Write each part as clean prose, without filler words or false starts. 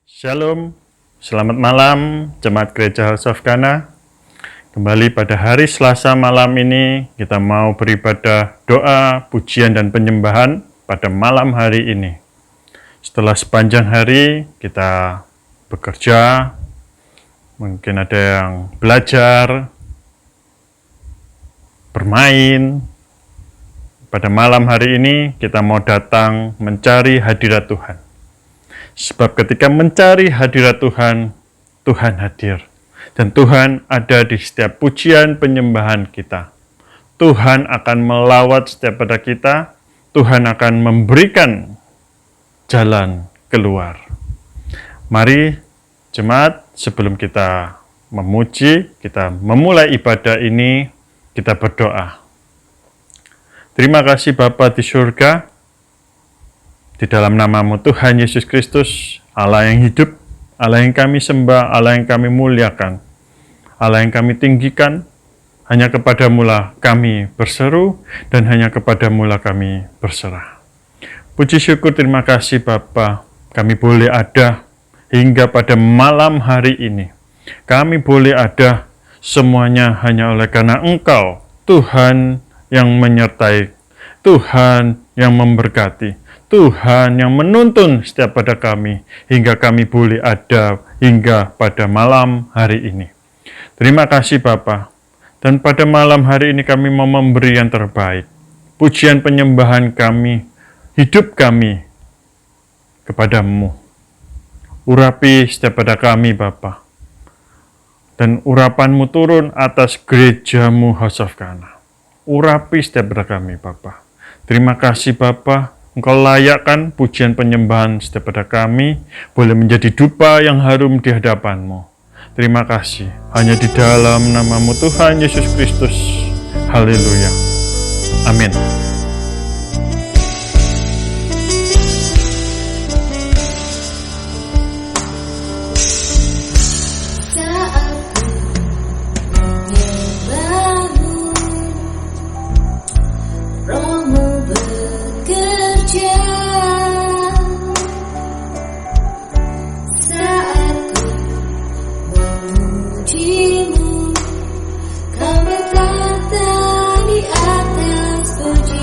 Shalom, selamat malam Jemaat Gereja House of Kana. Kembali pada hari Selasa malam ini kita mau beribadah doa, pujian dan penyembahan pada malam hari ini. Setelah sepanjang hari kita bekerja, mungkin ada yang belajar, bermain. Pada malam hari ini kita mau datang mencari hadirat Tuhan. Sebab ketika mencari hadirat Tuhan, Tuhan hadir. Dan Tuhan ada di setiap pujian penyembahan kita. Tuhan akan melawat setiap pada kita. Tuhan akan memberikan jalan keluar. Mari jemaat, sebelum kita memuji, kita memulai ibadah ini, kita berdoa. Terima kasih Bapa di surga. Di dalam nama-Mu Tuhan Yesus Kristus, Allah yang hidup, Allah yang kami sembah, Allah yang kami muliakan, Allah yang kami tinggikan, hanya kepadamu lah kami berseru, dan hanya kepadamu lah kami berserah. Puji syukur terima kasih Bapa, kami boleh ada hingga pada malam hari ini. Kami boleh ada semuanya hanya oleh karena Engkau, Tuhan yang menyertai, Tuhan yang memberkati, Tuhan yang menuntun setiap pada kami, hingga kami boleh ada hingga pada malam hari ini. Terima kasih Bapa. Dan pada malam hari ini kami mau memberi yang terbaik. Pujian penyembahan kami, hidup kami kepadamu. Urapi setiap pada kami Bapa. Dan urapan-Mu turun atas gereja-Mu House of Kana. Urapi setiap pada kami Bapa. Terima kasih Bapa. Engkau layakkan pujian penyembahan setiap pada kami, boleh menjadi dupa yang harum di hadapan-Mu. Terima kasih, hanya di dalam nama-Mu Tuhan Yesus Kristus. Haleluya. Amin. Kau bertata di atas pujian.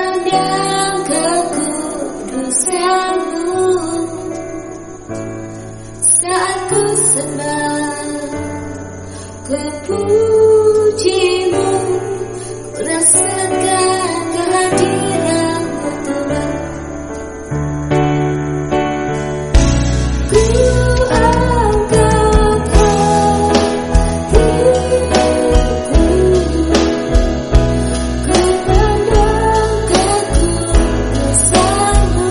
memandang kekudusan-Mu, saat ku sembah, ku puji-Mu, ku rasakan kehadiran-Mu Tuhan. Ku anggap hatiku, ku pandang kekudusan-Mu,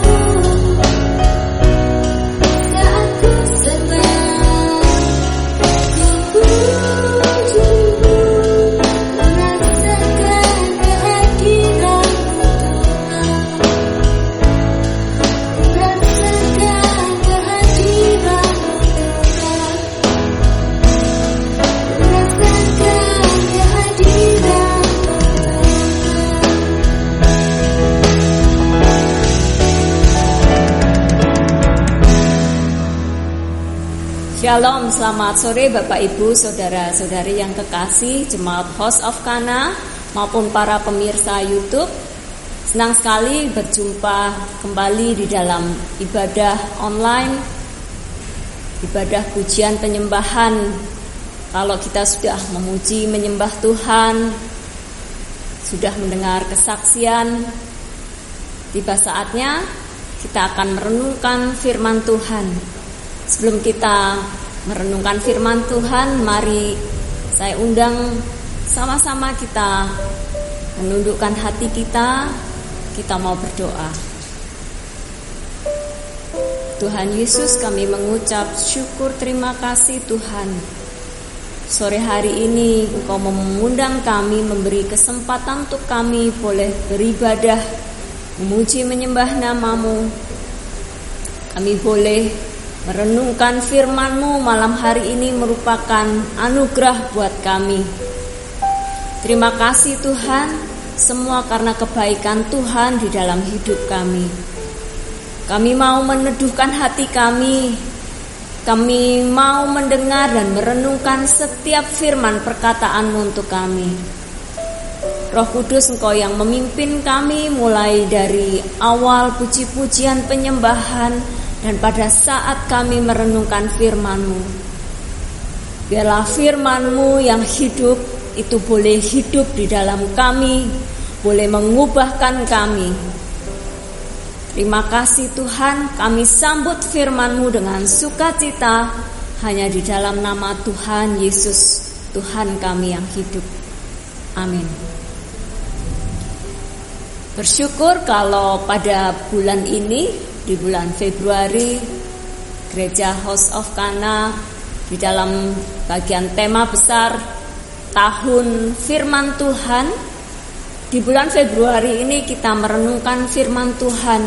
saat ku sembah, ku puji-Mu, ku rasakan kehadiran-Mu Tuhan. Ku rasakan kehadiran-Mu Tuhan. Ku rasakan kehadiran-Mu Tuhan. Shalom, selamat sore Bapak Ibu, Saudara-saudari yang kekasih Jemaat House of Kana maupun para pemirsa YouTube. Senang sekali berjumpa kembali di dalam ibadah online, ibadah pujian penyembahan. Kalau kita sudah memuji menyembah Tuhan, sudah mendengar kesaksian, tiba saatnya kita akan merenungkan firman Tuhan. Sebelum kita merenungkan firman Tuhan, mari saya undang sama-sama kita menundukkan hati kita mau berdoa. Tuhan Yesus, kami mengucap syukur terima kasih Tuhan. Sore hari ini Engkau mengundang kami, memberi kesempatan untuk kami boleh beribadah, memuji menyembah nama-Mu. Kami boleh merenungkan firman-Mu malam hari ini merupakan anugerah buat kami. Terima kasih Tuhan, semua karena kebaikan Tuhan di dalam hidup kami. Kami mau meneduhkan hati kami. Kami mau mendengar dan merenungkan setiap firman perkataan-Mu untuk kami. Roh Kudus, Engkau yang memimpin kami mulai dari awal puji-pujian penyembahan dan pada saat kami merenungkan firman-Mu. Biarlah firman-Mu yang hidup itu boleh hidup di dalam kami, boleh mengubahkan kami. Terima kasih Tuhan, kami sambut firman-Mu dengan sukacita hanya di dalam nama Tuhan Yesus, Tuhan kami yang hidup. Amin. Bersyukur kalau pada bulan ini, di bulan Februari, Gereja House of Kana di dalam bagian tema besar Tahun Firman Tuhan. Di bulan Februari ini kita merenungkan firman Tuhan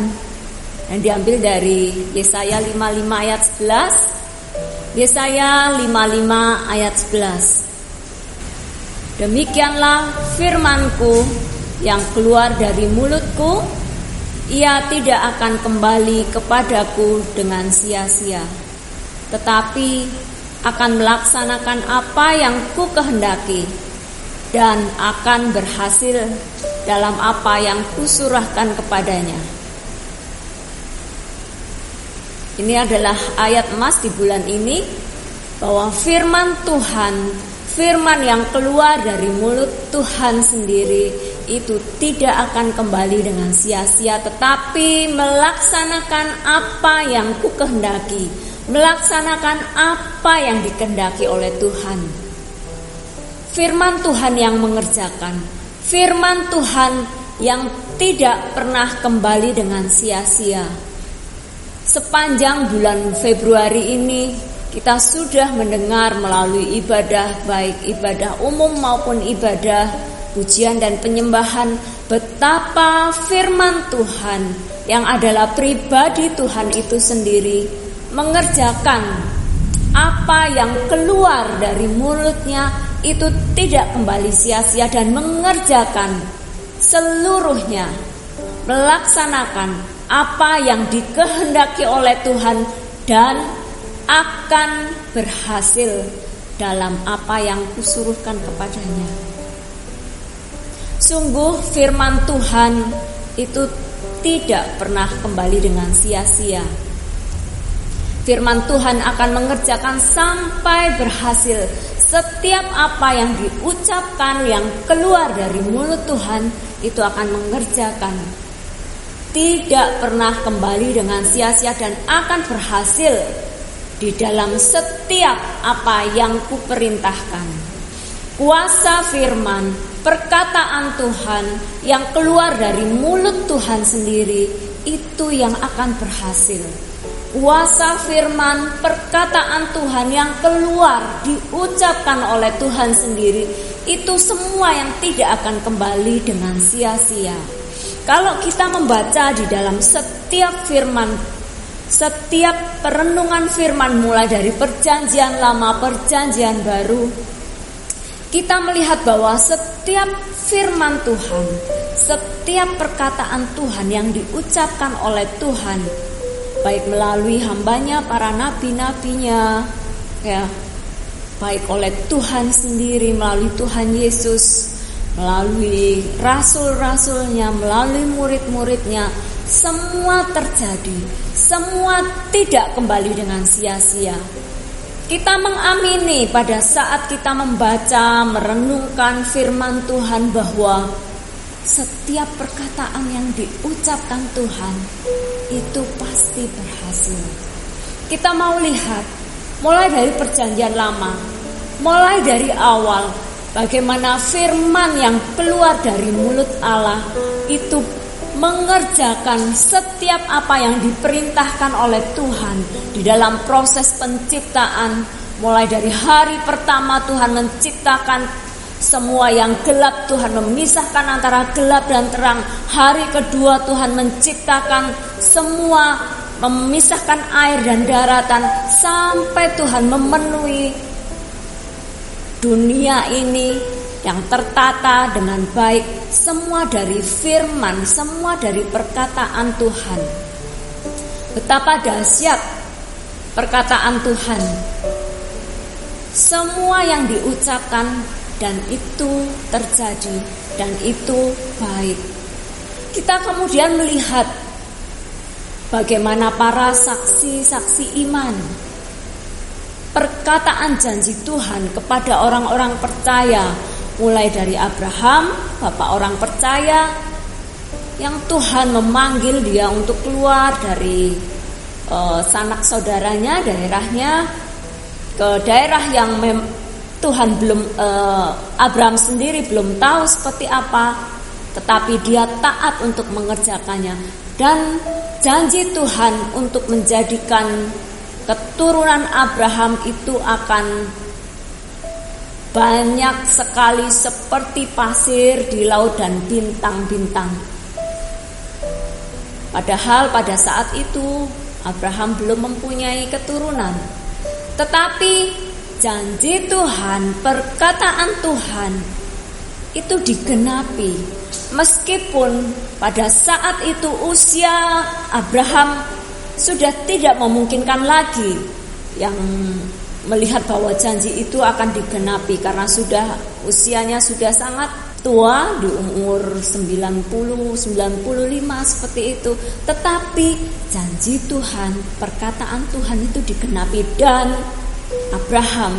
yang diambil dari Yesaya 55 ayat 11. Yesaya 55 ayat 11. Demikianlah firman-Ku yang keluar dari mulut-Ku, ia tidak akan kembali kepadaku dengan sia-sia, tetapi akan melaksanakan apa yang ku kehendaki dan akan berhasil dalam apa yang kusurahkan kepadanya. Ini adalah ayat emas di bulan ini, bahwa firman Tuhan, firman yang keluar dari mulut Tuhan sendiri itu tidak akan kembali dengan sia-sia, tetapi melaksanakan apa yang ku kehendaki, melaksanakan apa yang dikehendaki oleh Tuhan. Firman Tuhan yang mengerjakan, firman Tuhan yang tidak pernah kembali dengan sia-sia. Sepanjang bulan Februari ini kita sudah mendengar melalui ibadah, baik ibadah umum maupun ibadah pujian dan penyembahan, betapa firman Tuhan yang adalah pribadi Tuhan itu sendiri mengerjakan apa yang keluar dari mulutnya itu tidak kembali sia-sia dan mengerjakan seluruhnya, melaksanakan apa yang dikehendaki oleh Tuhan dan akan berhasil dalam apa yang kusuruhkan kepadanya. Sungguh firman Tuhan itu tidak pernah kembali dengan sia-sia. Firman Tuhan akan mengerjakan sampai berhasil. Setiap apa yang diucapkan, yang keluar dari mulut Tuhan, itu akan mengerjakan. Tidak pernah kembali dengan sia-sia dan akan berhasil di dalam setiap apa yang kuperintahkan. Kuasa firman, perkataan Tuhan yang keluar dari mulut Tuhan sendiri, itu yang akan berhasil. Kuasa firman, perkataan Tuhan yang keluar diucapkan oleh Tuhan sendiri, itu semua yang tidak akan kembali dengan sia-sia. Kalau kita membaca di dalam setiap firman, setiap perenungan firman mulai dari perjanjian lama, perjanjian baru, kita melihat bahwa setiap firman Tuhan, setiap perkataan Tuhan yang diucapkan oleh Tuhan, baik melalui hambanya, para nabi-nabinya, ya, baik oleh Tuhan sendiri, melalui Tuhan Yesus, melalui rasul-rasulnya, melalui murid-muridnya, semua terjadi, semua tidak kembali dengan sia-sia. Kita mengamini pada saat kita membaca, merenungkan firman Tuhan bahwa setiap perkataan yang diucapkan Tuhan itu pasti berhasil. Kita mau lihat mulai dari perjanjian lama, mulai dari awal, bagaimana firman yang keluar dari mulut Allah itu mengerjakan setiap apa yang diperintahkan oleh Tuhan di dalam proses penciptaan. Mulai dari hari pertama Tuhan menciptakan semua yang gelap, Tuhan memisahkan antara gelap dan terang. Hari kedua Tuhan menciptakan semua, memisahkan air dan daratan, sampai Tuhan memenuhi dunia ini yang tertata dengan baik. Semua dari firman, semua dari perkataan Tuhan. Betapa dahsyat perkataan Tuhan. Semua yang diucapkan dan itu terjadi, dan itu baik. Kita kemudian melihat bagaimana para saksi-saksi iman, perkataan janji Tuhan kepada orang-orang percaya, mulai dari Abraham, bapak orang percaya, yang Tuhan memanggil dia untuk keluar dari sanak saudaranya, daerahnya, ke daerah yang Tuhan belum, Abraham sendiri belum tahu seperti apa, tetapi dia taat untuk mengerjakannya. Dan janji Tuhan untuk menjadikan keturunan Abraham itu akan banyak sekali seperti pasir di laut dan bintang-bintang. Padahal pada saat itu Abraham belum mempunyai keturunan, tetapi janji Tuhan, perkataan Tuhan itu digenapi. Meskipun pada saat itu usia Abraham sudah tidak memungkinkan lagi yang melihat bahwa janji itu akan digenapi, karena usianya sudah sangat tua, di umur 90, 95 seperti itu. Tetapi janji Tuhan, perkataan Tuhan itu digenapi, dan Abraham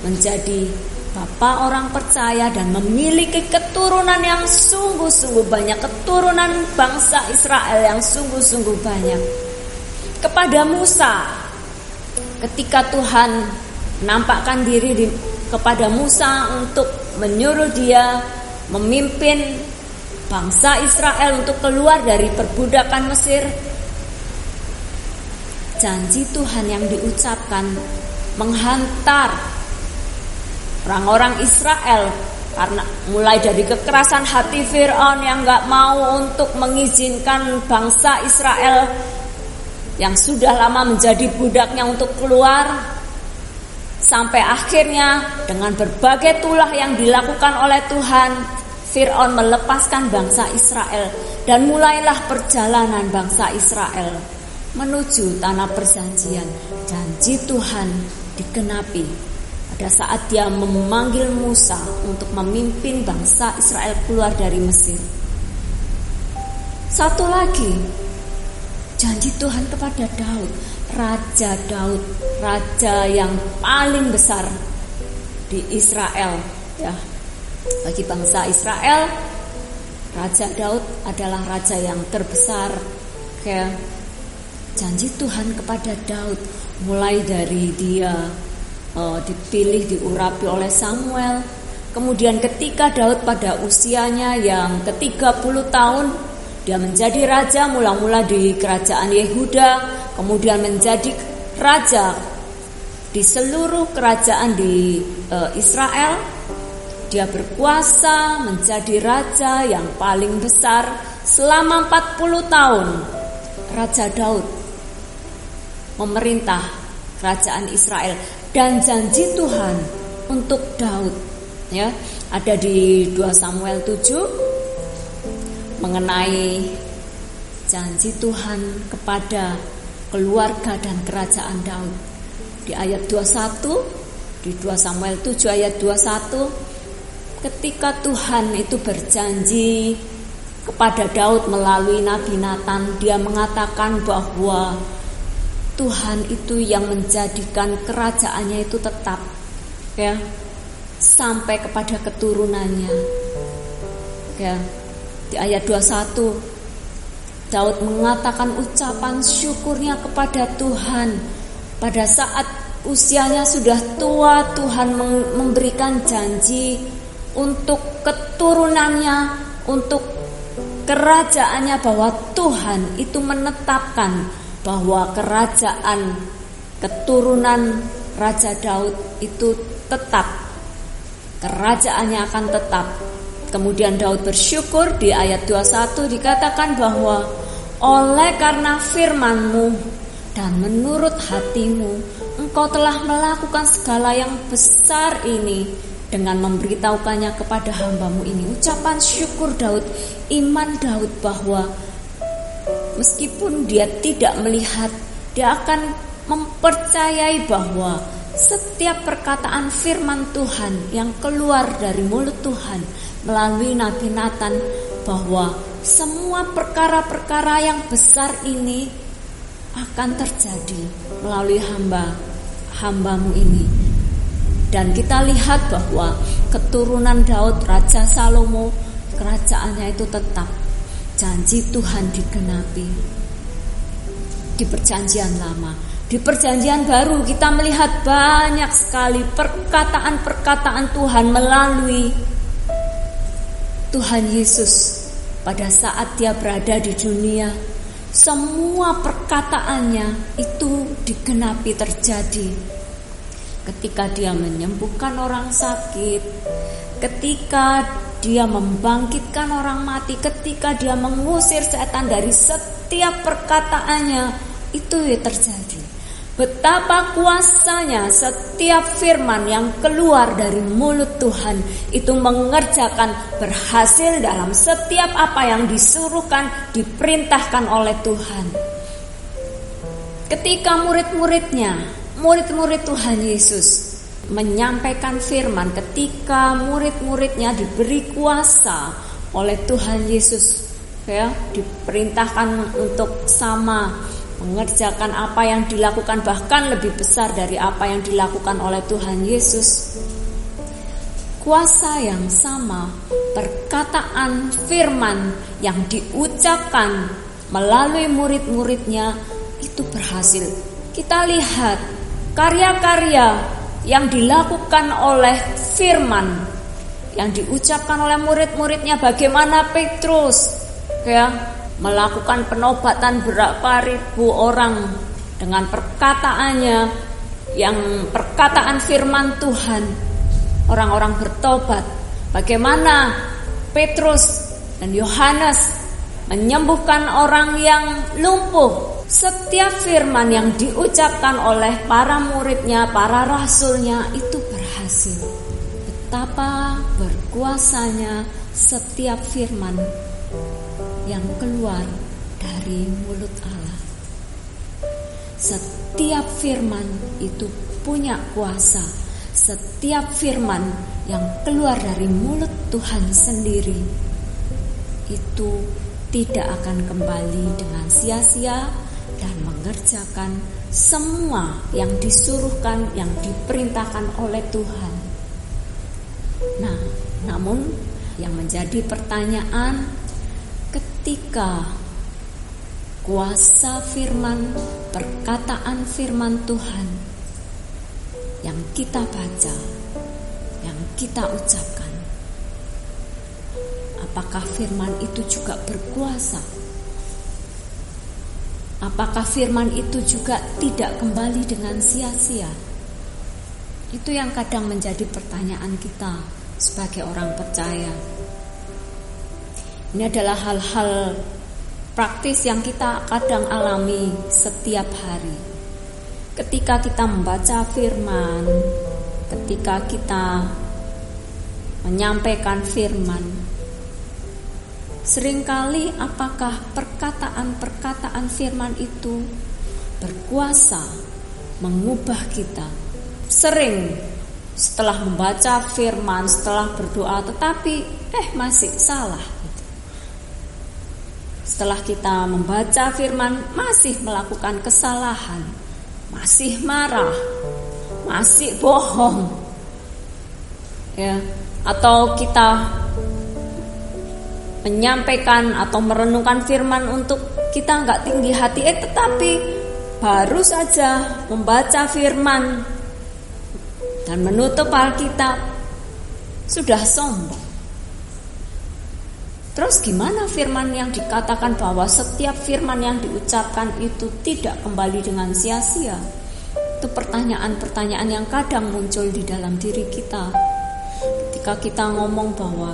menjadi bapa orang percaya dan memiliki keturunan yang sungguh-sungguh banyak, keturunan bangsa Israel yang sungguh-sungguh banyak. Kepada Musa, ketika Tuhan menampakkan diri kepada Musa untuk menyuruh dia memimpin bangsa Israel untuk keluar dari perbudakan Mesir, janji Tuhan yang diucapkan menghantar orang-orang Israel, karena mulai dari kekerasan hati Fir'aun yang gak mau untuk mengizinkan bangsa Israel yang sudah lama menjadi budaknya untuk keluar, sampai akhirnya dengan berbagai tulah yang dilakukan oleh Tuhan, Fir'aun melepaskan bangsa Israel, dan mulailah perjalanan bangsa Israel menuju tanah perjanjian. Janji Tuhan digenapi pada saat dia memanggil Musa untuk memimpin bangsa Israel keluar dari Mesir. Satu lagi, janji Tuhan kepada Daud, raja yang paling besar di Israel, ya. Bagi bangsa Israel, Raja Daud adalah raja yang terbesar. Ya. Janji Tuhan kepada Daud mulai dari dia dipilih, diurapi oleh Samuel. Kemudian ketika Daud pada usianya yang ke-30 tahun, dia menjadi raja mula-mula di kerajaan Yehuda, kemudian menjadi raja di seluruh kerajaan di Israel. Dia berkuasa menjadi raja yang paling besar selama 40 tahun. Raja Daud memerintah kerajaan Israel, dan janji Tuhan untuk Daud, ya, ada di 2 Samuel 7 mengenai janji Tuhan kepada keluarga dan kerajaan Daud. Di ayat 21, di 2 Samuel 7 ayat 21, ketika Tuhan itu berjanji kepada Daud melalui Nabi Nathan, dia mengatakan bahwa Tuhan itu yang menjadikan kerajaannya itu tetap, ya, sampai kepada keturunannya. Ya, di ayat 21 Daud mengatakan ucapan syukurnya kepada Tuhan. Pada saat usianya sudah tua, Tuhan memberikan janji untuk keturunannya, untuk kerajaannya, bahwa Tuhan itu menetapkan bahwa kerajaan keturunan Raja Daud itu tetap, kerajaannya akan tetap. Kemudian Daud bersyukur, di ayat 21 dikatakan bahwa oleh karena firman-Mu dan menurut hatimu, Engkau telah melakukan segala yang besar ini dengan memberitahukannya kepada hamba-Mu ini. Ucapan syukur Daud, iman Daud bahwa meskipun dia tidak melihat, dia akan mempercayai bahwa setiap perkataan firman Tuhan yang keluar dari mulut Tuhan melalui Nabi Nathan, bahwa semua perkara-perkara yang besar ini akan terjadi melalui hamba-Mu ini. Dan kita lihat bahwa keturunan Daud, Raja Salomo, kerajaannya itu tetap. Janji Tuhan digenapi. Di perjanjian lama, di perjanjian baru kita melihat banyak sekali perkataan-perkataan Tuhan melalui Tuhan Yesus. Pada saat dia berada di dunia, semua perkataannya itu digenapi, terjadi. Ketika dia menyembuhkan orang sakit, ketika dia membangkitkan orang mati, ketika dia mengusir setan, dari setiap perkataannya itu terjadi. Betapa kuasanya setiap firman yang keluar dari mulut Tuhan itu mengerjakan, berhasil dalam setiap apa yang disuruhkan, diperintahkan oleh Tuhan. Ketika murid-murid Tuhan Yesus menyampaikan firman, ketika murid-muridnya diberi kuasa oleh Tuhan Yesus, ya, diperintahkan untuk sama mengerjakan apa yang dilakukan, bahkan lebih besar dari apa yang dilakukan oleh Tuhan Yesus. Kuasa yang sama, perkataan firman yang diucapkan melalui murid-muridnya itu berhasil. Kita lihat karya-karya yang dilakukan oleh firman yang diucapkan oleh murid-muridnya, bagaimana Petrus, ya, melakukan penobatan berapa ribu orang dengan perkataannya, yang perkataan firman Tuhan, orang-orang bertobat. Bagaimana Petrus dan Yohanes menyembuhkan orang yang lumpuh. Setiap firman yang diucapkan oleh para muridnya, para rasulnya itu berhasil. Betapa berkuasanya setiap firman yang keluar dari mulut Allah. Setiap firman itu punya kuasa. Setiap firman yang keluar dari mulut Tuhan sendiri itu tidak akan kembali dengan sia-sia dan mengerjakan semua yang disuruhkan, yang diperintahkan oleh Tuhan. Nah, namun yang menjadi pertanyaan, ketika kuasa firman, perkataan firman Tuhan yang kita baca, yang kita ucapkan, apakah firman itu juga berkuasa? Apakah firman itu juga tidak kembali dengan sia-sia? Itu yang kadang menjadi pertanyaan kita sebagai orang percaya. Ini adalah hal-hal praktis yang kita kadang alami setiap hari. Ketika kita membaca firman, ketika kita menyampaikan firman, seringkali apakah perkataan-perkataan firman itu berkuasa mengubah kita? Sering setelah membaca firman, setelah berdoa, tetapi masih salah. Setelah kita membaca firman, masih melakukan kesalahan, masih marah, masih bohong, ya, atau kita menyampaikan atau merenungkan firman untuk kita nggak tinggi hati, tetapi baru saja membaca firman dan menutup Alkitab sudah sombong. Terus gimana firman yang dikatakan bahwa setiap firman yang diucapkan itu tidak kembali dengan sia-sia? Itu pertanyaan-pertanyaan yang kadang muncul di dalam diri kita. Ketika kita ngomong bahwa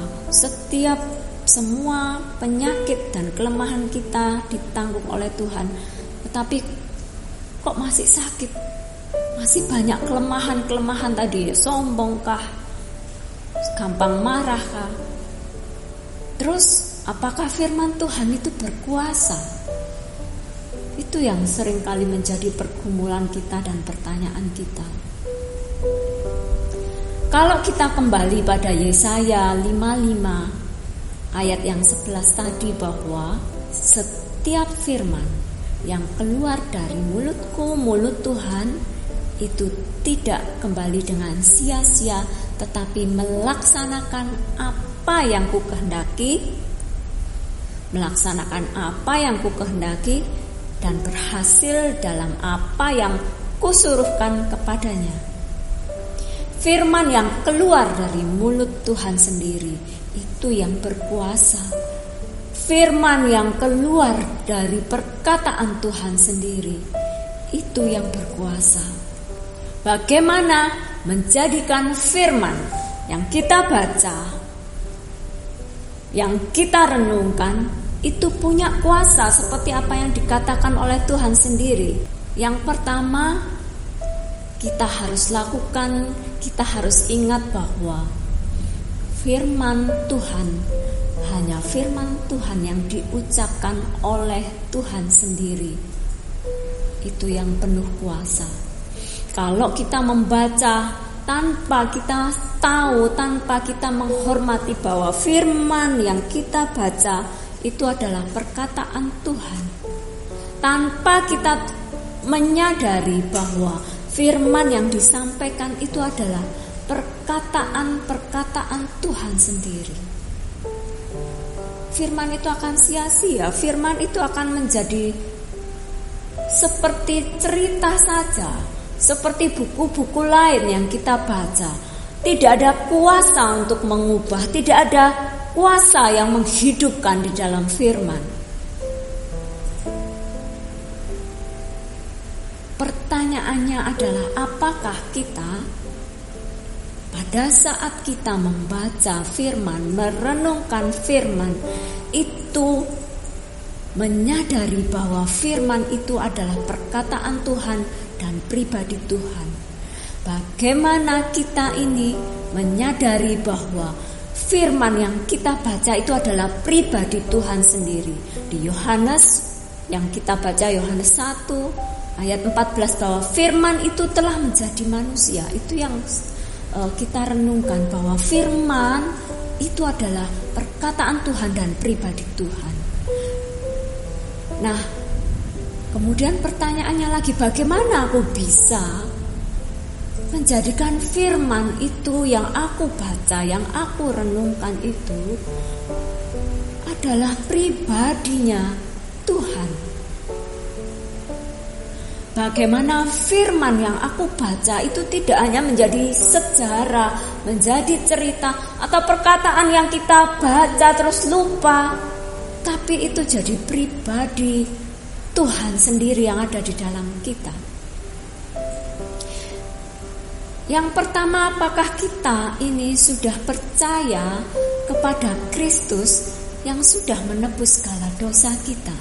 semua penyakit dan kelemahan kita ditanggung oleh Tuhan, tetapi kok masih sakit? Masih banyak kelemahan-kelemahan tadi, sombongkah? Gampang marahkah? Terus apakah firman Tuhan itu berkuasa? Itu yang seringkali menjadi pergumulan kita dan pertanyaan kita. Kalau kita kembali pada Yesaya 55 ayat yang 11 tadi, bahwa setiap firman yang keluar dari mulutku, mulut Tuhan, itu tidak kembali dengan sia-sia, tetapi melaksanakan apa yang ku kehendaki, melaksanakan apa yang ku kehendaki, dan berhasil dalam apa yang kusuruhkan kepadanya. Firman yang keluar dari mulut Tuhan sendiri itu yang berkuasa. Firman yang keluar dari perkataan Tuhan sendiri itu yang berkuasa. Bagaimana menjadikan firman yang kita baca, yang kita renungkan, itu punya kuasa seperti apa yang dikatakan oleh Tuhan sendiri. Yang pertama, kita harus lakukan, kita harus ingat bahwa firman Tuhan hanya firman Tuhan yang diucapkan oleh Tuhan sendiri. Itu yang penuh kuasa. Kalau kita membaca tanpa kita tahu, tanpa kita menghormati bahwa firman yang kita baca itu adalah perkataan Tuhan, tanpa kita menyadari bahwa firman yang disampaikan itu adalah perkataan-perkataan Tuhan sendiri, firman itu akan sia-sia. Firman itu akan menjadi seperti cerita saja, seperti buku-buku lain yang kita baca. Tidak ada kuasa untuk mengubah, tidak ada kuasa yang menghidupkan di dalam firman. Pertanyaannya adalah, apakah kita pada saat kita membaca firman, merenungkan firman itu, menyadari bahwa firman itu adalah perkataan Tuhan dan pribadi Tuhan? Bagaimana kita ini menyadari bahwa firman yang kita baca itu adalah pribadi Tuhan sendiri? Di Yohanes yang kita baca, Yohanes 1 ayat 14, bahwa firman itu telah menjadi manusia. Itu yang kita renungkan, bahwa firman itu adalah perkataan Tuhan dan pribadi Tuhan. Nah, kemudian pertanyaannya lagi, bagaimana aku bisa menjadikan firman itu yang aku baca, yang aku renungkan itu adalah pribadinya Tuhan. Bagaimana firman yang aku baca itu tidak hanya menjadi sejarah, menjadi cerita, atau perkataan yang kita baca terus lupa, tapi itu jadi pribadi Tuhan sendiri yang ada di dalam kita. Yang pertama, apakah kita ini sudah percaya kepada Kristus yang sudah menebus segala dosa kita?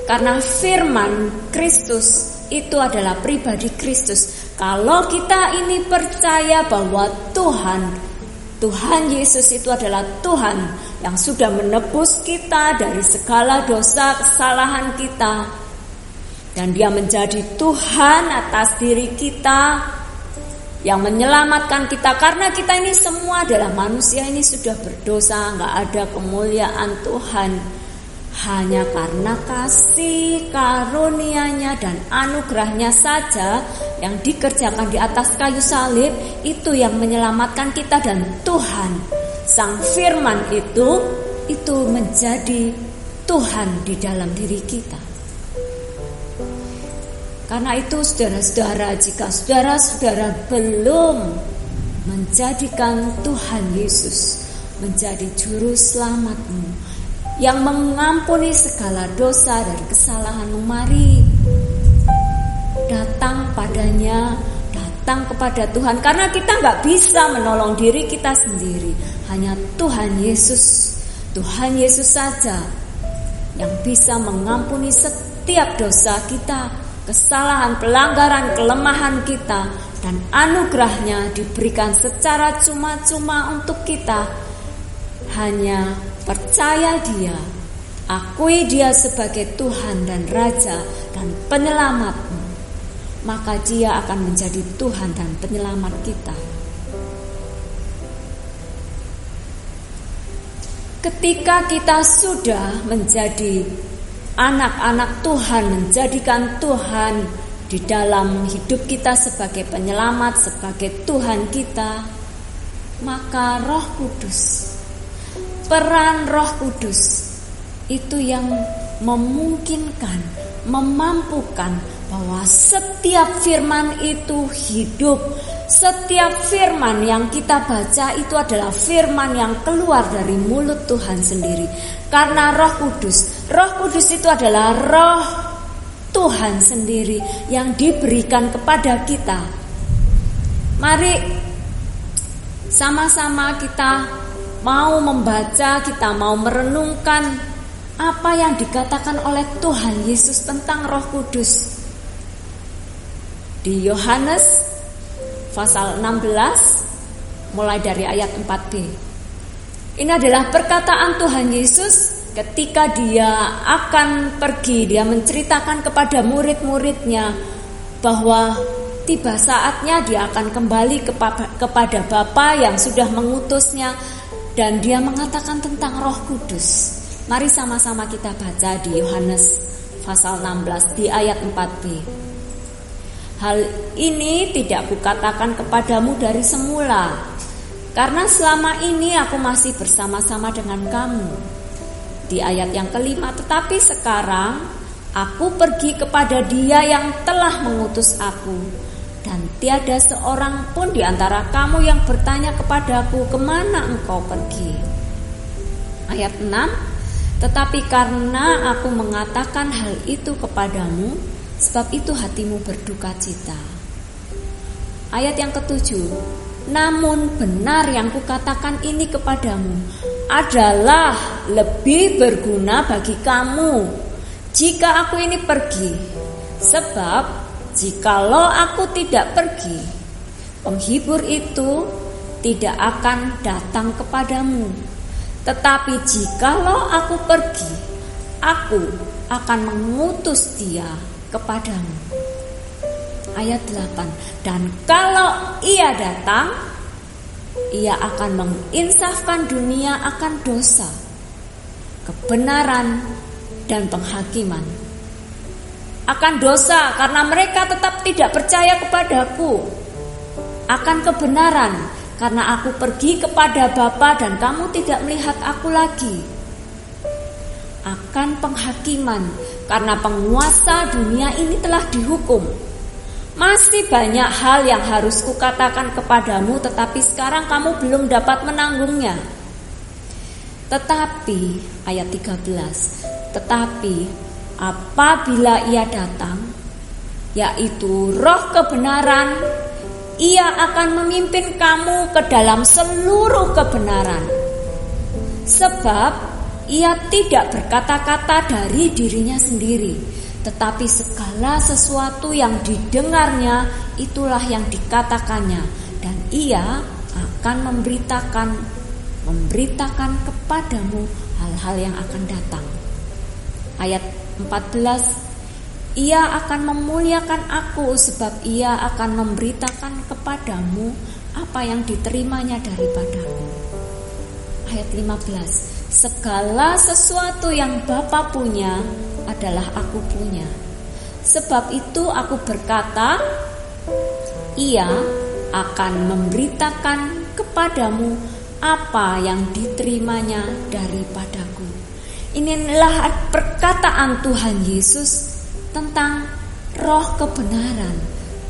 Karena firman Kristus itu adalah pribadi Kristus. Kalau kita ini percaya bahwa Tuhan Yesus itu adalah Tuhan yang sudah menebus kita dari segala dosa kesalahan kita, dan Dia menjadi Tuhan atas diri kita, yang menyelamatkan kita. Karena kita ini semua adalah manusia ini sudah berdosa, gak ada kemuliaan Tuhan. Hanya karena kasih karunia-Nya dan anugerahnya saja yang dikerjakan di atas kayu salib, itu yang menyelamatkan kita. Dan Tuhan, Sang Firman itu menjadi Tuhan di dalam diri kita. Karena itu saudara-saudara, jika saudara-saudara belum menjadikan Tuhan Yesus menjadi juru selamatmu yang mengampuni segala dosa dan kesalahanmu, mari datang padanya, datang kepada Tuhan. Karena kita gak bisa menolong diri kita sendiri. Hanya Tuhan Yesus saja yang bisa mengampuni setiap dosa kita, kesalahan, pelanggaran, kelemahan kita. Dan anugerahnya diberikan secara cuma-cuma untuk kita. Hanya percaya Dia, akui Dia sebagai Tuhan dan Raja dan penyelamatmu, maka Dia akan menjadi Tuhan dan penyelamat kita. Ketika kita sudah menjadi anak-anak Tuhan, menjadikan Tuhan di dalam hidup kita sebagai penyelamat, sebagai Tuhan kita, maka Roh Kudus, peran Roh Kudus itu yang memungkinkan, memampukan bahwa setiap firman itu hidup. Setiap firman yang kita baca itu adalah firman yang keluar dari mulut Tuhan sendiri. Karena Roh Kudus itu adalah Roh Tuhan sendiri yang diberikan kepada kita. Mari sama-sama kita mau membaca, kita mau merenungkan apa yang dikatakan oleh Tuhan Yesus tentang Roh Kudus. Di Yohanes pasal 16 mulai dari ayat 4b. Ini adalah perkataan Tuhan Yesus ketika Dia akan pergi. Dia menceritakan kepada murid-muridnya bahwa tiba saatnya Dia akan kembali kepada Bapa yang sudah mengutusnya. Dan Dia mengatakan tentang Roh Kudus. Mari sama-sama kita baca di Yohanes pasal 16 di ayat 4b. Hal ini tidak kukatakan kepadamu dari semula, karena selama ini aku masih bersama-sama dengan kamu. Di ayat yang kelima, tetapi sekarang aku pergi kepada Dia yang telah mengutus aku, dan tiada seorang pun di antara kamu yang bertanya kepadaku, kemana engkau pergi? Ayat 6, tetapi karena aku mengatakan hal itu kepadamu, sebab itu hatimu berduka cita. Ayat yang ketujuh, namun benar yang kukatakan ini kepadamu adalah lebih berguna bagi kamu jika aku ini pergi. Sebab jikalau aku tidak pergi, penghibur itu tidak akan datang kepadamu. Tetapi jikalau aku pergi, aku akan mengutus Dia kepadamu. Ayat 8, dan kalau Ia datang, Ia akan menginsafkan dunia akan dosa, kebenaran, dan penghakiman. akan dosa karena mereka tetap tidak percaya kepadaku, akan kebenaran karena aku pergi kepada Bapa dan kamu tidak melihat aku lagi, akan penghakiman karena penguasa dunia ini telah dihukum. Masih banyak hal yang harus kukatakan kepadamu, tetapi sekarang kamu belum dapat menanggungnya. Tetapi, ayat 13, tetapi apabila ia datang, yaitu Roh kebenaran, ia akan memimpin kamu ke dalam seluruh kebenaran. Sebab ia tidak berkata-kata dari dirinya sendiri, tetapi segala sesuatu yang didengarnya itulah yang dikatakannya, dan ia akan memberitakan kepadamu hal-hal yang akan datang. Ayat 14, ia akan memuliakan aku sebab ia akan memberitakan kepadamu apa yang diterimanya daripadaku. Ayat 15, segala sesuatu yang Bapa punya adalah aku punya. Sebab itu aku berkata, ia akan memberitakan kepadamu apa yang diterimanya daripadaku. Inilah perkataan Tuhan Yesus tentang Roh kebenaran,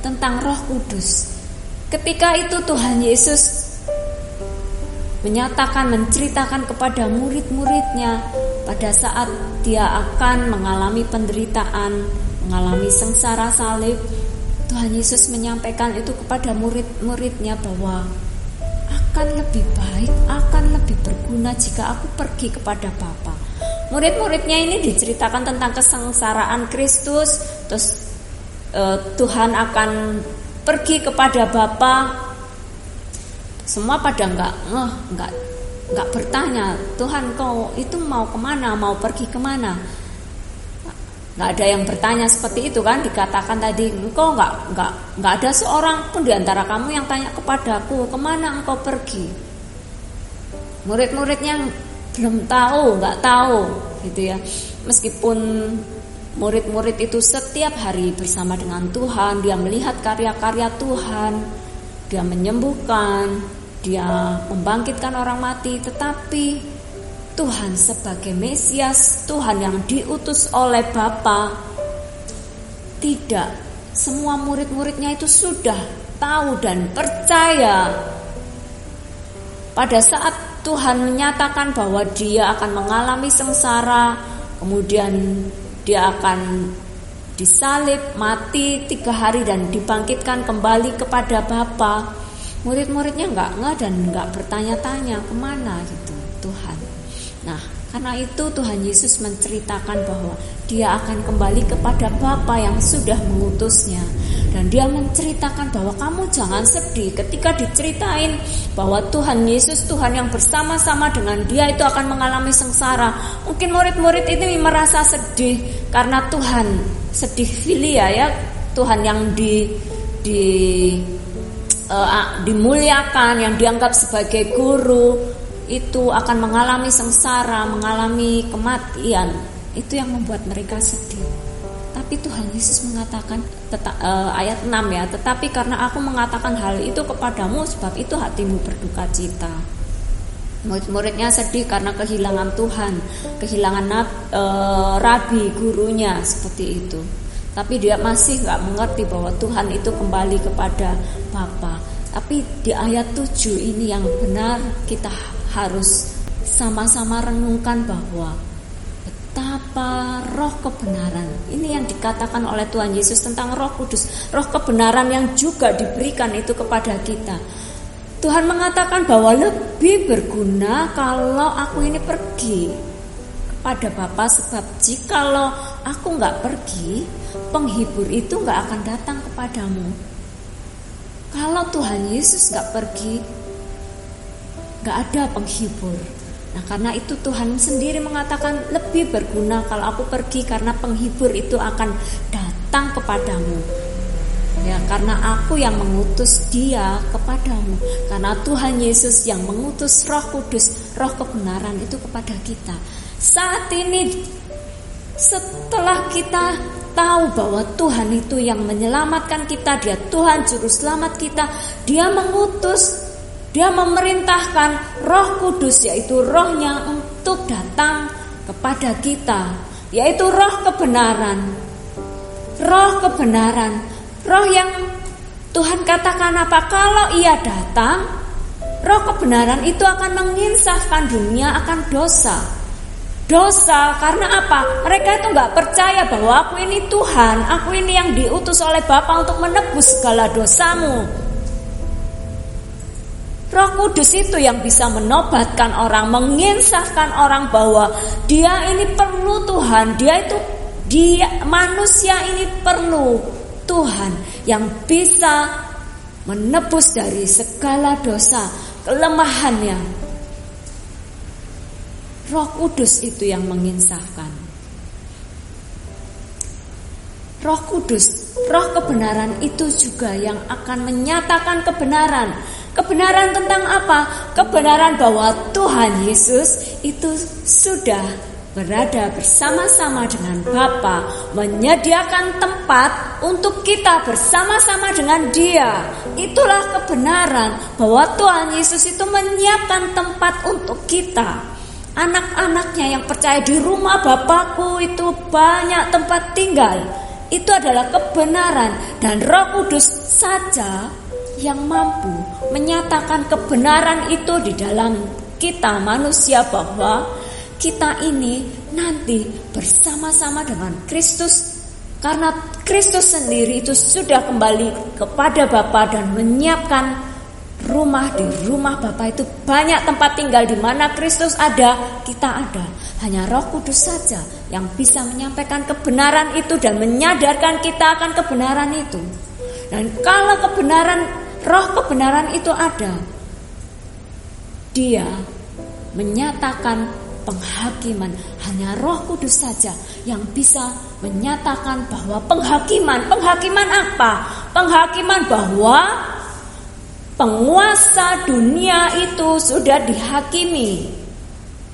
tentang Roh Kudus. Ketika itu Tuhan Yesus menceritakan kepada murid-muridnya pada saat dia akan mengalami penderitaan, mengalami sengsara salib. Tuhan Yesus menyampaikan itu kepada murid-muridnya bahwa akan lebih baik, akan lebih berguna jika aku pergi kepada Bapa. Murid-muridnya ini diceritakan tentang kesengsaraan Kristus, terus Tuhan akan pergi kepada Bapa. Semua pada nggak bertanya, Tuhan kau itu mau kemana, mau pergi kemana? Nggak ada yang bertanya seperti itu kan. Dikatakan tadi, engkau nggak ada seorang pun di antara kamu yang tanya kepadaku, kemana engkau pergi? Murid-muridnya belum tahu, nggak tahu gitu ya. Meskipun murid-murid itu setiap hari bersama dengan Tuhan, dia melihat karya-karya Tuhan, dia menyembuhkan, dia membangkitkan orang mati, tetapi Tuhan sebagai Mesias, Tuhan yang diutus oleh Bapa, tidak semua murid-muridnya itu sudah tahu dan percaya. Pada saat Tuhan menyatakan bahwa dia akan mengalami sengsara, kemudian dia akan disalib, mati 3 hari dan dibangkitkan kembali kepada Bapa, murid-muridnya nggak dan nggak bertanya-tanya kemana gitu Tuhan. Nah, karena itu Tuhan Yesus menceritakan bahwa dia akan kembali kepada Bapa yang sudah mengutusnya. Dan dia menceritakan bahwa kamu jangan sedih ketika diceritain bahwa Tuhan Yesus, Tuhan yang bersama-sama dengan dia itu akan mengalami sengsara. Mungkin murid-murid ini merasa sedih karena Tuhan, sedih filia ya, Tuhan yang dimuliakan, yang dianggap sebagai guru, itu akan mengalami sengsara, mengalami kematian. Itu yang membuat mereka sedih. Tapi Tuhan Yesus mengatakan ayat 6 ya, tetapi karena aku mengatakan hal itu kepadamu, sebab itu hatimu berduka cita. Murid-muridnya sedih karena kehilangan Tuhan, kehilangan rabi, gurunya seperti itu. Tapi dia masih gak mengerti bahwa Tuhan itu kembali kepada Bapa. Tapi di ayat 7 ini yang benar kita harus sama-sama renungkan bahwa betapa Roh kebenaran, ini yang dikatakan oleh Tuhan Yesus tentang Roh Kudus, Roh kebenaran yang juga diberikan itu kepada kita. Tuhan mengatakan bahwa lebih berguna kalau aku ini pergi kepada Bapa, sebab jikalau aku gak pergi, penghibur itu gak akan datang kepadamu. Kalau Tuhan Yesus gak pergi, gak ada penghibur. Nah, karena itu Tuhan sendiri mengatakan lebih berguna kalau aku pergi, karena penghibur itu akan datang kepadamu. Ya, karena aku yang mengutus dia kepadamu. Karena Tuhan Yesus yang mengutus Roh Kudus, Roh kebenaran itu kepada kita. Saat ini setelah kita tahu bahwa Tuhan itu yang menyelamatkan kita, Dia Tuhan Juru Selamat kita. Dia mengutus, Dia memerintahkan Roh Kudus, yaitu Roh-Nya untuk datang kepada kita, yaitu Roh kebenaran. Roh kebenaran, Roh yang Tuhan katakan apa? Kalau Ia datang, Roh kebenaran itu akan menginsafkan dunia akan dosa. Dosa karena apa? Mereka itu gak percaya bahwa aku ini Tuhan, aku ini yang diutus oleh Bapa untuk menebus segala dosamu. Roh Kudus itu yang bisa menobatkan orang, menginsafkan orang bahwa dia ini perlu Tuhan, dia manusia ini perlu Tuhan yang bisa menebus dari segala dosa, kelemahannya. Roh Kudus itu yang menginsafkan. Roh Kudus, Roh kebenaran itu juga yang akan menyatakan kebenaran. Kebenaran tentang apa? Kebenaran bahwa Tuhan Yesus itu sudah berada bersama-sama dengan Bapa, menyediakan tempat untuk kita bersama-sama dengan Dia. Itulah kebenaran bahwa Tuhan Yesus itu menyiapkan tempat untuk kita. Anak-anaknya yang percaya, di rumah Bapakku itu banyak tempat tinggal. Itu adalah kebenaran, dan Roh Kudus saja yang mampu menyatakan kebenaran itu di dalam kita manusia, bahwa kita ini nanti bersama-sama dengan Kristus, karena Kristus sendiri itu sudah kembali kepada Bapa dan menyiapkan rumah. Di rumah Bapa itu banyak tempat tinggal. Di mana Kristus ada, kita ada. Hanya Roh Kudus saja yang bisa menyampaikan kebenaran itu dan menyadarkan kita akan kebenaran itu. Dan kalau kebenaran, Roh kebenaran itu ada, Dia menyatakan penghakiman. Hanya Roh Kudus saja yang bisa menyatakan bahwa penghakiman apa? Penghakiman bahwa penguasa dunia itu sudah dihakimi.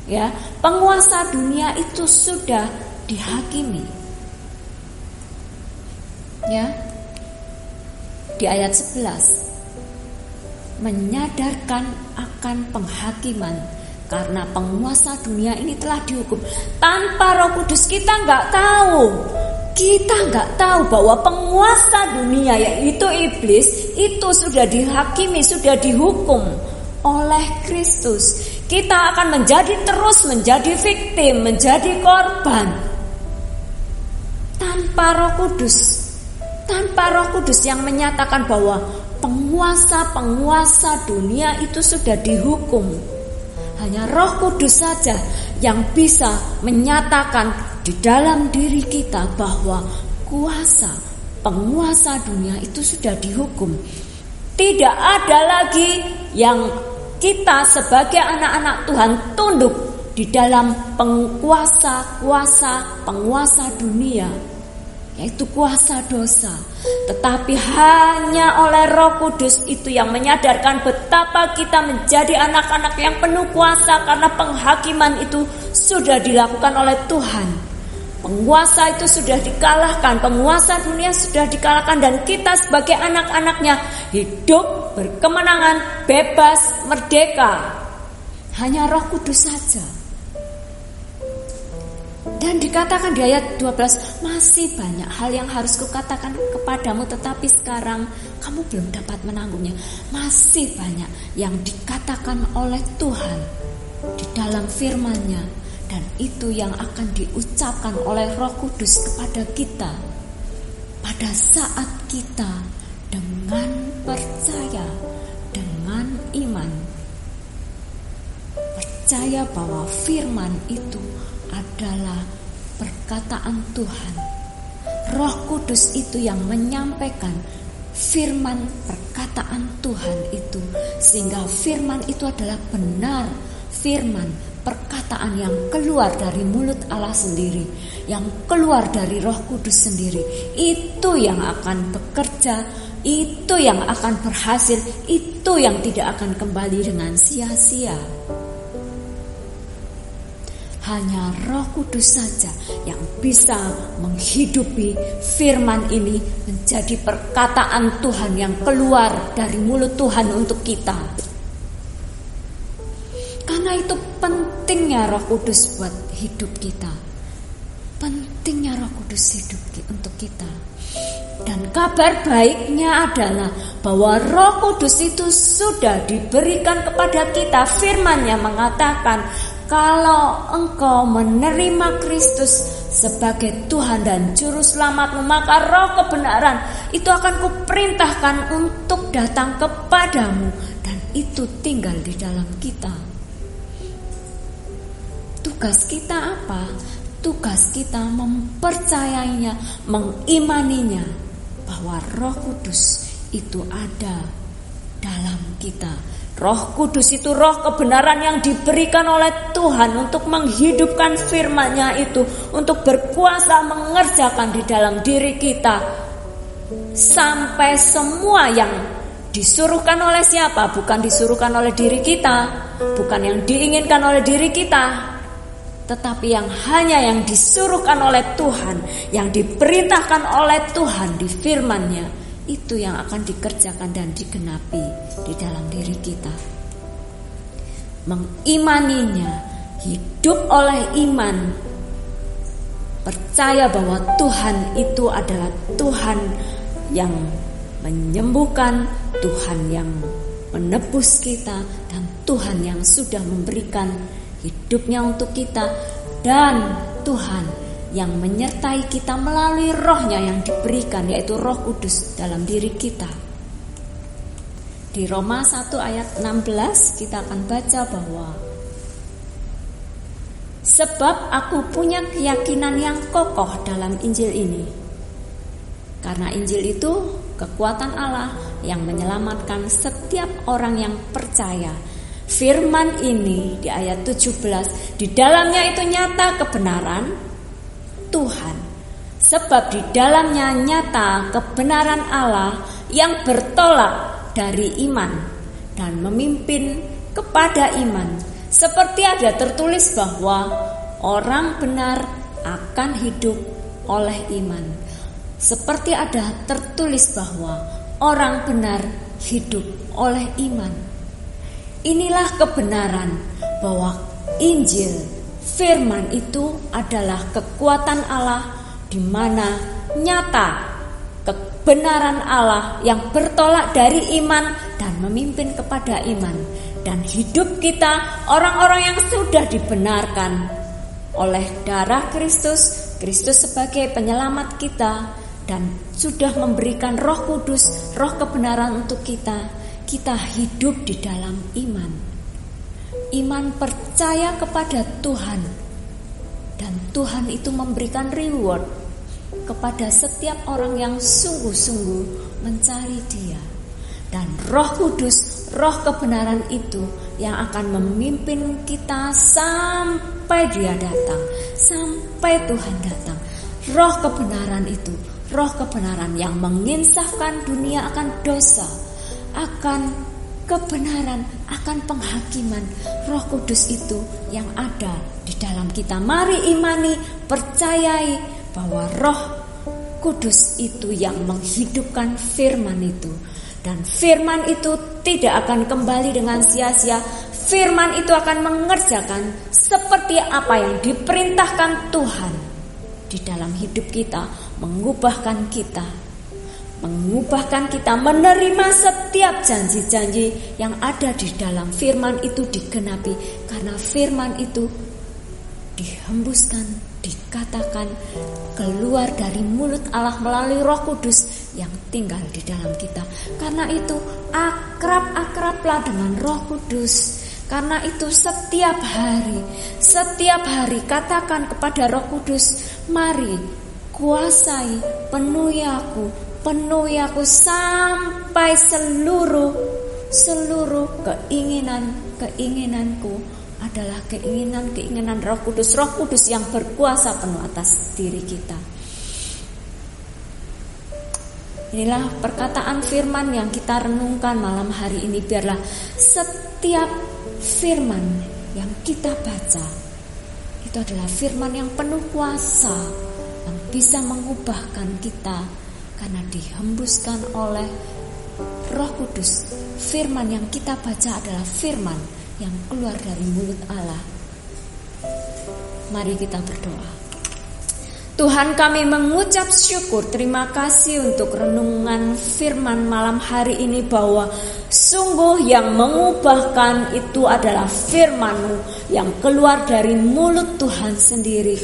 Ya, penguasa dunia itu sudah dihakimi. Ya. Di ayat 11 menyadarkan akan penghakiman, karena penguasa dunia ini telah dihukum. Tanpa Roh Kudus kita nggak tahu. Kita nggak tahu bahwa penguasa dunia, yaitu iblis, itu sudah dihakimi, sudah dihukum oleh Kristus. Kita akan terus menjadi victim, menjadi korban. Tanpa Roh Kudus yang menyatakan bahwa penguasa dunia itu sudah dihukum. Hanya Roh Kudus saja yang bisa menyatakan di dalam diri kita bahwa penguasa dunia itu sudah dihukum. Tidak ada lagi yang kita sebagai anak-anak Tuhan tunduk di dalam penguasa dunia, yaitu kuasa dosa. Tetapi hanya oleh Roh Kudus itu yang menyadarkan betapa kita menjadi anak-anak yang penuh kuasa, karena penghakiman itu sudah dilakukan oleh Tuhan. Penguasa itu sudah dikalahkan, penguasa dunia sudah dikalahkan, dan kita sebagai anak-anaknya hidup berkemenangan, bebas, merdeka. Hanya Roh Kudus saja. Dan dikatakan di ayat 12, masih banyak hal yang harus kukatakan kepadamu, tetapi sekarang kamu belum dapat menanggungnya. Masih banyak yang dikatakan oleh Tuhan di dalam firman-Nya, dan itu yang akan diucapkan oleh Roh Kudus kepada kita pada saat kita dengan percaya, dengan iman, percaya bahwa firman itu adalah perkataan Tuhan. Roh Kudus itu yang menyampaikan firman perkataan Tuhan itu, sehingga firman itu adalah benar, firman perkataan yang keluar dari mulut Allah sendiri, yang keluar dari Roh Kudus sendiri. Itu yang akan bekerja, itu yang akan berhasil, itu yang tidak akan kembali dengan sia-sia. Hanya Roh Kudus saja yang bisa menghidupi firman ini menjadi perkataan Tuhan yang keluar dari mulut Tuhan untuk kita. Karena itu pentingnya Roh Kudus buat hidup kita. Pentingnya Roh Kudus hidup untuk kita. Dan kabar baiknya adalah bahwa Roh Kudus itu sudah diberikan kepada kita. Firman-Nya mengatakan, kalau engkau menerima Kristus sebagai Tuhan dan Juru Selamatmu, maka Roh kebenaran itu akan kuperintahkan untuk datang kepadamu, dan itu tinggal di dalam kita. Tugas kita apa? Tugas kita mempercayainya, mengimaninya, bahwa Roh Kudus itu ada dalam kita. Roh Kudus itu roh kebenaran yang diberikan oleh Tuhan untuk menghidupkan firman-Nya itu, untuk berkuasa mengerjakan di dalam diri kita. Sampai semua yang disuruhkan oleh siapa? Bukan disuruhkan oleh diri kita, bukan yang diinginkan oleh diri kita, tetapi yang disuruhkan oleh Tuhan, yang diperintahkan oleh Tuhan di firman-Nya, itu yang akan dikerjakan dan digenapi di dalam diri kita. Mengimaninya, hidup oleh iman, percaya bahwa Tuhan itu adalah Tuhan yang menyembuhkan, Tuhan yang menebus kita, dan Tuhan yang sudah memberikan hidupnya untuk kita, dan Tuhan yang menyertai kita melalui Roh-Nya yang diberikan, yaitu Roh Kudus dalam diri kita. Di Roma 1 ayat 16 kita akan baca bahwa sebab aku punya keyakinan yang kokoh dalam Injil ini. Karena Injil itu kekuatan Allah yang menyelamatkan setiap orang yang percaya. Firman ini di ayat 17, di dalamnya itu nyata kebenaran Tuhan, sebab di dalamnya nyata kebenaran Allah yang bertolak dari iman dan memimpin kepada iman. Seperti ada tertulis bahwa orang benar akan hidup oleh iman. Seperti ada tertulis bahwa orang benar hidup oleh iman. Inilah kebenaran bahwa Injil, firman itu adalah kekuatan Allah, di mana nyata kebenaran Allah yang bertolak dari iman dan memimpin kepada iman. Dan hidup kita, orang-orang yang sudah dibenarkan oleh darah Kristus, Kristus sebagai penyelamat kita, dan sudah memberikan Roh Kudus, roh kebenaran untuk kita, kita hidup di dalam iman. Iman percaya kepada Tuhan, dan Tuhan itu memberikan reward kepada setiap orang yang sungguh-sungguh mencari Dia. Dan Roh Kudus, roh kebenaran itu yang akan memimpin kita sampai Dia datang, sampai Tuhan datang. Roh kebenaran itu, roh kebenaran yang menginsafkan dunia akan dosa, akan kebenaran, akan penghakiman. Roh Kudus itu yang ada di dalam kita. Mari imani, percayai bahwa Roh Kudus itu yang menghidupkan firman itu. Dan firman itu tidak akan kembali dengan sia-sia. Firman itu akan mengerjakan seperti apa yang diperintahkan Tuhan di dalam hidup kita, mengubahkan kita menerima setiap janji-janji yang ada di dalam firman itu digenapi. Karena firman itu dihembuskan, dikatakan keluar dari mulut Allah melalui Roh Kudus yang tinggal di dalam kita. Karena itu akrab-akrablah dengan Roh Kudus. Karena itu setiap hari katakan kepada Roh Kudus, mari kuasai, penuhi aku sampai seluruh keinginanku adalah keinginan Roh Kudus. Roh Kudus yang berkuasa penuh atas diri kita. Inilah perkataan firman yang kita renungkan malam hari ini. Biarlah setiap firman yang kita baca Itu adalah firman yang penuh kuasa, yang bisa mengubahkan kita karena dihembuskan oleh Roh Kudus. Firman yang kita baca adalah firman yang keluar dari mulut Allah. Mari kita berdoa. Tuhan, kami mengucap syukur, terima kasih untuk renungan firman malam hari ini, bahwa sungguh yang mengubahkan itu adalah firman-Mu yang keluar dari mulut Tuhan sendiri.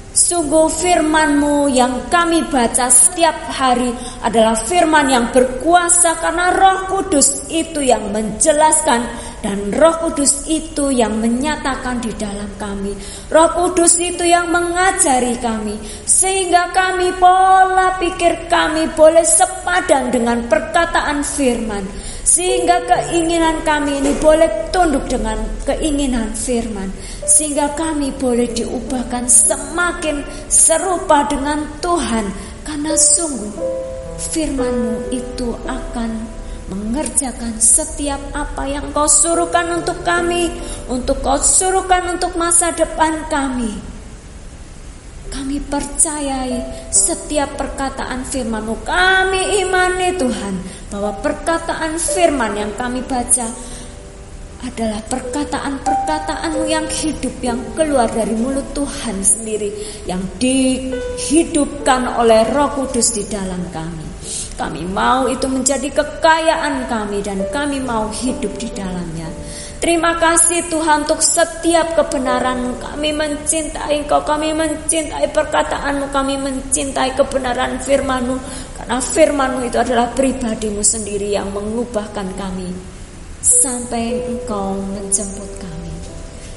Sungguh firman-Mu yang kami baca setiap hari adalah firman yang berkuasa, karena Roh Kudus itu yang menjelaskan dan Roh Kudus itu yang menyatakan di dalam kami. Roh Kudus itu yang mengajari kami, sehingga kami, pola pikir kami boleh sepadan dengan perkataan firman, sehingga keinginan kami ini boleh tunduk dengan keinginan firman, sehingga kami boleh diubahkan semakin serupa dengan Tuhan. Karena sungguh firman-Mu itu akan mengerjakan setiap apa yang Kau suruhkan untuk kami, untuk Kau suruhkan untuk masa depan kami. Kami percayai setiap perkataan firman-Mu. Kami imani Tuhan bahwa perkataan firman yang kami baca adalah perkataan-perkataan-Mu yang hidup, yang keluar dari mulut Tuhan sendiri, yang dihidupkan oleh Roh Kudus di dalam kami. Kami mau itu menjadi kekayaan kami, dan kami mau hidup di dalamnya. Terima kasih Tuhan untuk setiap kebenaran-Mu. Kami mencintai Engkau, kami mencintai perkataan-Mu, kami mencintai kebenaran firman-Mu, karena firman-Mu itu adalah pribadi-Mu sendiri yang mengubahkan kami sampai Engkau menjemput kami.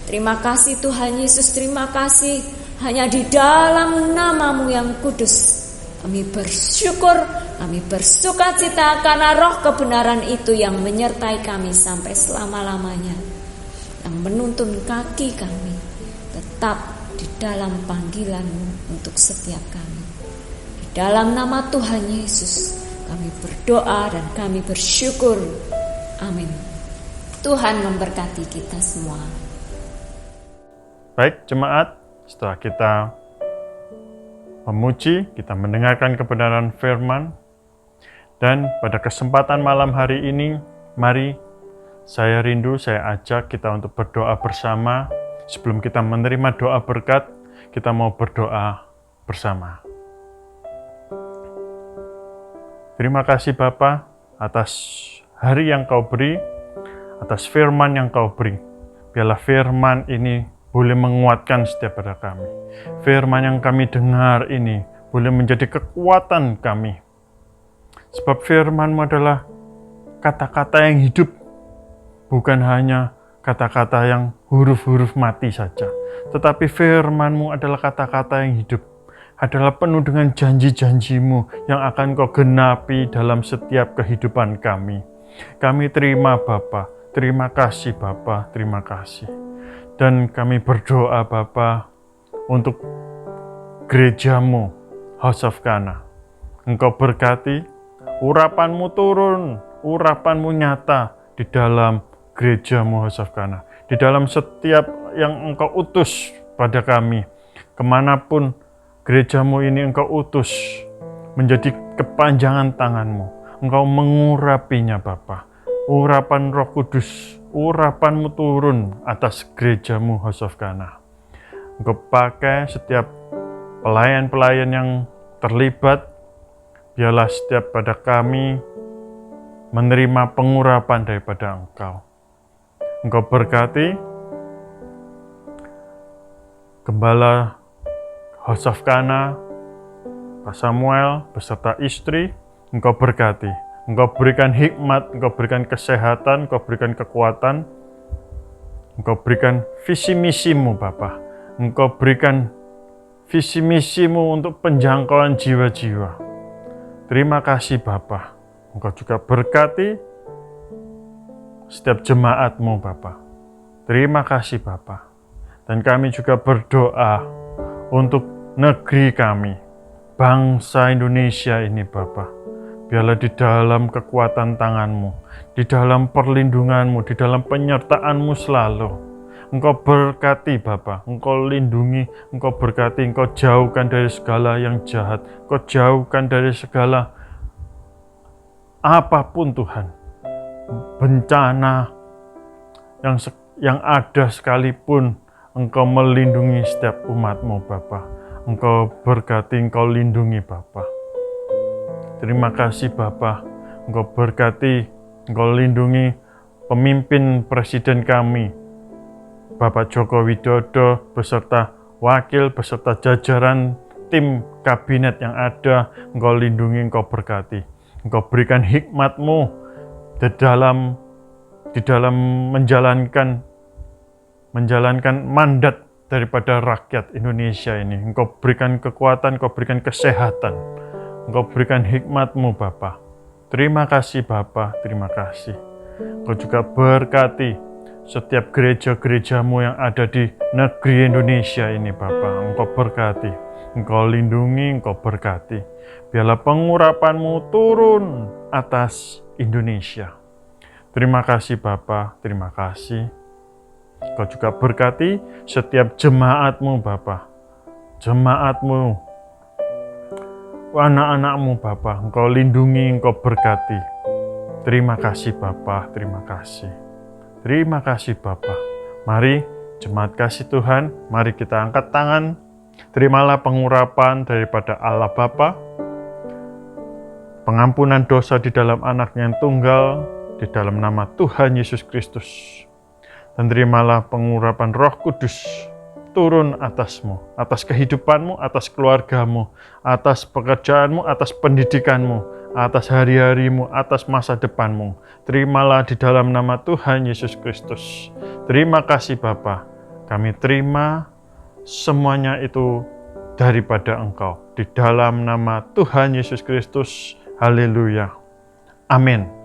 Terima kasih Tuhan Yesus, terima kasih. Hanya di dalam nama-Mu yang kudus kami bersyukur, kami bersukacita, karena roh kebenaran itu yang menyertai kami sampai selama-lamanya, yang menuntun kaki kami tetap di dalam panggilan-Mu untuk setiap kami. Di dalam nama Tuhan Yesus kami berdoa dan kami bersyukur. Amin. Tuhan memberkati kita semua. Baik jemaat, setelah kita memuji, kita mendengarkan kebenaran firman, dan pada kesempatan malam hari ini, mari saya ajak kita untuk berdoa bersama. Sebelum kita menerima doa berkat, kita mau berdoa bersama. Terima kasih Bapa atas hari yang Kau beri, atas firman yang Kau beri. Biarlah firman ini boleh menguatkan setiap pada kami. Firman yang kami dengar ini boleh menjadi kekuatan kami. Sebab firman-Mu adalah kata-kata yang hidup, bukan hanya kata-kata yang huruf-huruf mati saja. Tetapi firman-Mu adalah kata-kata yang hidup, adalah penuh dengan janji-janji-Mu yang akan Kau genapi dalam setiap kehidupan kami. Kami terima Bapa, terima kasih Bapa, terima kasih. Dan kami berdoa Bapa untuk gereja-Mu, House of Kana. Engkau berkati, urapan-Mu turun, urapan-Mu nyata di dalam gereja-Mu, House of Kana. Di dalam setiap yang Engkau utus pada kami, kemanapun gereja-Mu ini Engkau utus menjadi kepanjangan tangan-Mu. Engkau mengurapinya Bapa. Urapan Roh Kudus, urapan-Mu turun atas gereja-Mu, House of Kana. Engkau pakai setiap pelayan-pelayan yang terlibat, biarlah setiap pada kami menerima pengurapan daripada Engkau. Engkau berkati Gembala House of Kana, Pak Samuel beserta istri. Engkau berkati, Engkau berikan hikmat, Engkau berikan kesehatan, Engkau berikan kekuatan, Engkau berikan visi misi-Mu Bapa. Engkau berikan visi misi-Mu untuk penjangkauan jiwa-jiwa. Terima kasih Bapa. Engkau juga berkati setiap jemaat-Mu Bapa. Terima kasih Bapa. Dan kami juga berdoa untuk negeri kami, bangsa Indonesia ini Bapa. Biarlah di dalam kekuatan tangan-Mu, di dalam perlindungan-Mu, di dalam penyertaan-Mu selalu. Engkau berkati Bapa, Engkau lindungi, Engkau berkati, Engkau jauhkan dari segala yang jahat, Engkau jauhkan dari segala apapun Tuhan, bencana yang ada sekalipun, Engkau melindungi setiap umat-Mu Bapa. Engkau berkati, Engkau lindungi Bapa. Terima kasih Bapa, Engkau berkati, Engkau lindungi pemimpin presiden kami, Bapak Joko Widodo beserta wakil, beserta jajaran tim kabinet yang ada. Engkau lindungi, Engkau berkati. Engkau berikan hikmat-Mu di dalam menjalankan mandat daripada rakyat Indonesia ini. Engkau berikan kekuatan, Engkau berikan kesehatan, Engkau berikan hikmat-Mu Bapa. Terima kasih Bapa, terima kasih. Engkau juga berkati setiap gereja-gereja-Mu yang ada di negeri Indonesia ini Bapa. Engkau berkati, Engkau lindungi, Engkau berkati. Biarlah pengurapan-Mu turun atas Indonesia. Terima kasih Bapa, terima kasih. Engkau juga berkati setiap jemaat-Mu Bapa. Jemaat-Mu, anak-anak-Mu Bapa. Engkau lindungi, Engkau berkati. Terima kasih Bapa, terima kasih. Terima kasih Bapa. Mari jemaat kasih Tuhan, mari kita angkat tangan. Terimalah pengurapan daripada Allah Bapa, pengampunan dosa di dalam Anaknya yang tunggal, di dalam nama Tuhan Yesus Kristus. Dan terimalah pengurapan Roh Kudus turun atasmu, atas kehidupanmu, atas keluargamu, atas pekerjaanmu, atas pendidikanmu, atas hari-harimu, atas masa depanmu. Terimalah di dalam nama Tuhan Yesus Kristus. Terima kasih Bapa. Kami terima semuanya itu daripada Engkau. Di dalam nama Tuhan Yesus Kristus. Haleluya. Amin.